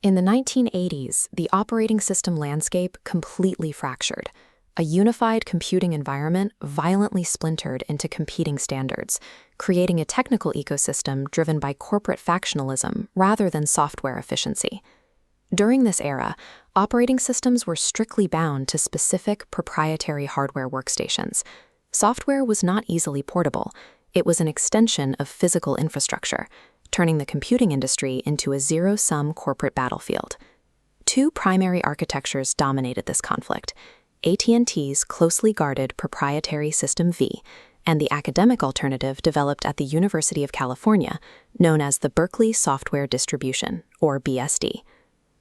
In the 1980s, the operating system landscape completely fractured. A unified computing environment violently splintered into competing standards, creating a technical ecosystem driven by corporate factionalism rather than software efficiency. During this era, operating systems were strictly bound to specific proprietary hardware workstations. Software was not easily portable. It was an extension of physical infrastructure, turning the computing industry into a zero-sum corporate battlefield. Two primary architectures dominated this conflict: AT&T's closely guarded proprietary System V, and the academic alternative developed at the University of California, known as the Berkeley Software Distribution, or BSD.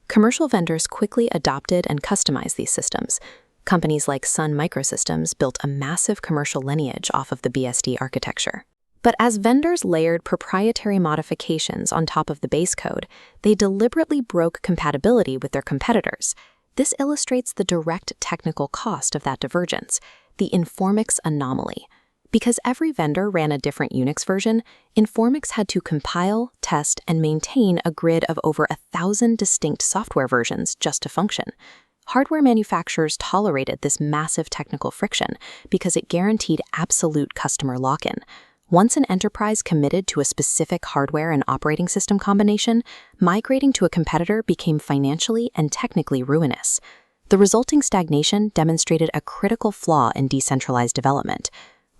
Commercial vendors quickly adopted and customized these systems. Companies like Sun Microsystems built a massive commercial lineage off of the BSD architecture. But as vendors layered proprietary modifications on top of the base code, they deliberately broke compatibility with their competitors. This illustrates the direct technical cost of that divergence, the Informix anomaly. Because every vendor ran a different Unix version, Informix had to compile, test, and maintain a grid of over 1,000 distinct software versions just to function. Hardware manufacturers tolerated this massive technical friction because it guaranteed absolute customer lock-in. Once an enterprise committed to a specific hardware and operating system combination, migrating to a competitor became financially and technically ruinous. The resulting stagnation demonstrated a critical flaw in decentralized development.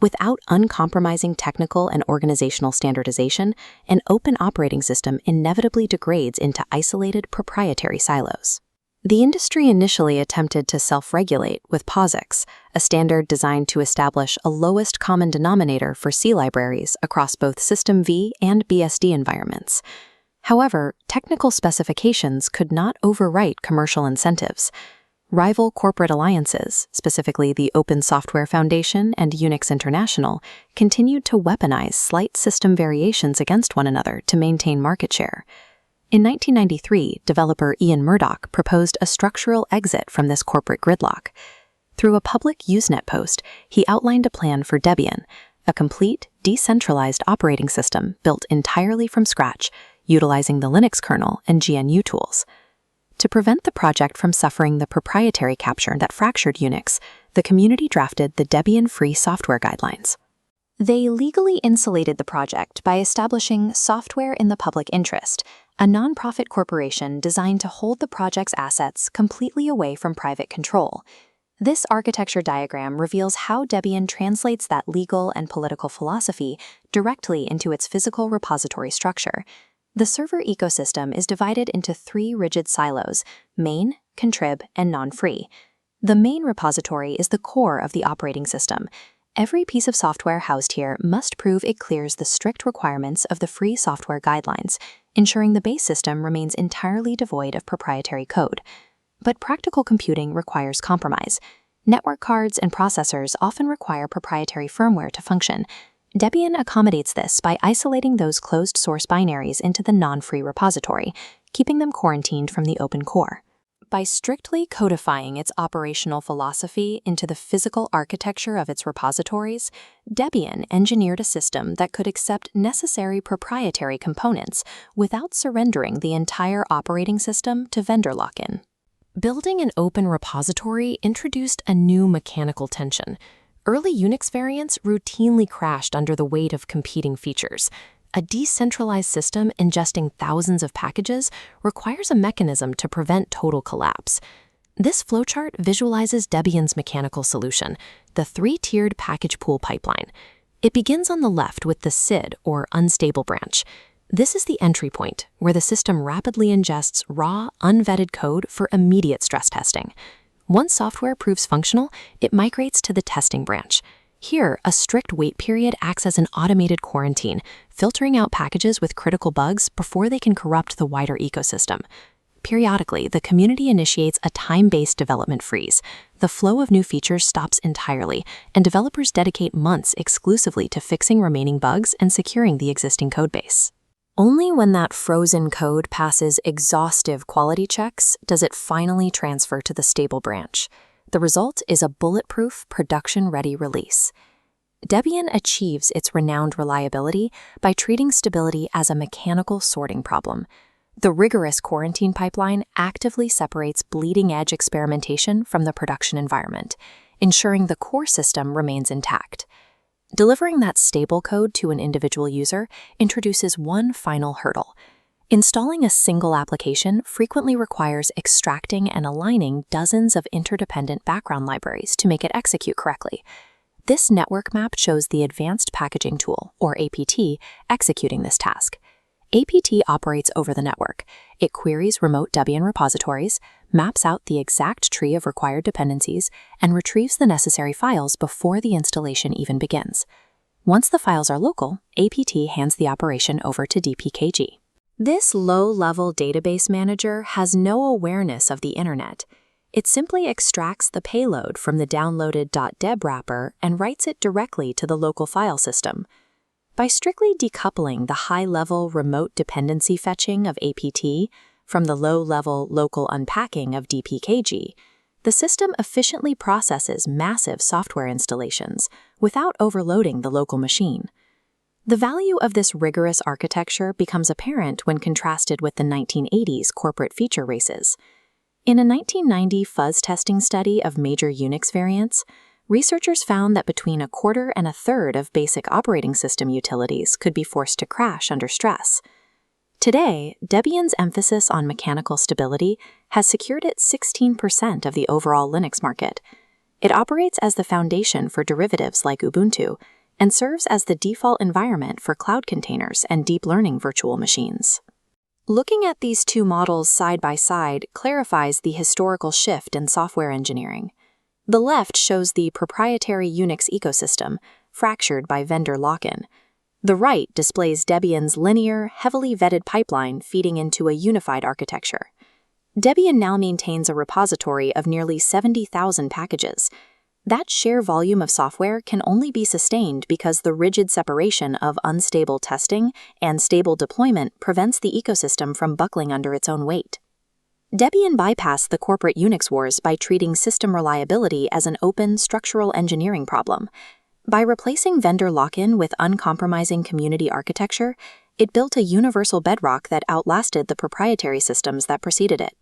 Without uncompromising technical and organizational standardization, an open operating system inevitably degrades into isolated proprietary silos. The industry initially attempted to self-regulate with POSIX, a standard designed to establish a lowest common denominator for C libraries across both System V and BSD environments. However, technical specifications could not overwrite commercial incentives. Rival corporate alliances, specifically the Open Software Foundation and Unix International, continued to weaponize slight system variations against one another to maintain market share. In 1993, developer Ian Murdoch proposed a structural exit from this corporate gridlock. Through a public Usenet post, he outlined a plan for Debian, a complete, decentralized operating system built entirely from scratch, utilizing the Linux kernel and GNU tools. To prevent the project from suffering the proprietary capture that fractured Unix, the community drafted the Debian Free Software Guidelines. They legally insulated the project by establishing Software in the Public Interest, a nonprofit corporation designed to hold the project's assets completely away from private control. This architecture diagram reveals how Debian translates that legal and political philosophy directly into its physical repository structure. The server ecosystem is divided into three rigid silos: main, contrib, and non-free. The main repository is the core of the operating system. Every piece of software housed here must prove it clears the strict requirements of the Free Software Guidelines, ensuring the base system remains entirely devoid of proprietary code. But practical computing requires compromise. Network cards and processors often require proprietary firmware to function. Debian accommodates this by isolating those closed-source binaries into the non-free repository, keeping them quarantined from the open core. By strictly codifying its operational philosophy into the physical architecture of its repositories, Debian engineered a system that could accept necessary proprietary components without surrendering the entire operating system to vendor lock-in. Building an open repository introduced a new mechanical tension. Early Unix variants routinely crashed under the weight of competing features. A decentralized system ingesting thousands of packages requires a mechanism to prevent total collapse. This flowchart visualizes Debian's mechanical solution, the three-tiered package pool pipeline. It begins on the left with the SID, or unstable branch. This is the entry point, where the system rapidly ingests raw, unvetted code for immediate stress testing. Once software proves functional, it migrates to the testing branch. Here, a strict wait period acts as an automated quarantine, filtering out packages with critical bugs before they can corrupt the wider ecosystem. Periodically, the community initiates a time-based development freeze. The flow of new features stops entirely, and developers dedicate months exclusively to fixing remaining bugs and securing the existing codebase. Only when that frozen code passes exhaustive quality checks does it finally transfer to the stable branch. The result is a bulletproof, production-ready release. Debian achieves its renowned reliability by treating stability as a mechanical sorting problem. The rigorous quarantine pipeline actively separates bleeding-edge experimentation from the production environment, ensuring the core system remains intact. Delivering that stable code to an individual user introduces one final hurdle. Installing a single application frequently requires extracting and aligning dozens of interdependent background libraries to make it execute correctly. This network map shows the Advanced Packaging Tool, or APT, executing this task. APT operates over the network. It queries remote Debian repositories, maps out the exact tree of required dependencies, and retrieves the necessary files before the installation even begins. Once the files are local, APT hands the operation over to DPKG. This low-level database manager has no awareness of the internet. It simply extracts the payload from the downloaded .deb wrapper and writes it directly to the local file system. By strictly decoupling the high-level remote dependency fetching of APT from the low-level local unpacking of DPKG, the system efficiently processes massive software installations without overloading the local machine. The value of this rigorous architecture becomes apparent when contrasted with the 1980s corporate feature races. In a 1990 fuzz testing study of major Unix variants, researchers found that between a quarter and a third of basic operating system utilities could be forced to crash under stress. Today, Debian's emphasis on mechanical stability has secured it 16% of the overall Linux market. It operates as the foundation for derivatives like Ubuntu and serves as the default environment for cloud containers and deep learning virtual machines. Looking at these two models side by side clarifies the historical shift in software engineering. The left shows the proprietary Unix ecosystem, fractured by vendor lock-in. The right displays Debian's linear, heavily vetted pipeline feeding into a unified architecture. Debian now maintains a repository of nearly 70,000 packages. That sheer volume of software can only be sustained because the rigid separation of unstable testing and stable deployment prevents the ecosystem from buckling under its own weight. Debian bypassed the corporate Unix wars by treating system reliability as an open, structural engineering problem. By replacing vendor lock-in with uncompromising community architecture, it built a universal bedrock that outlasted the proprietary systems that preceded it.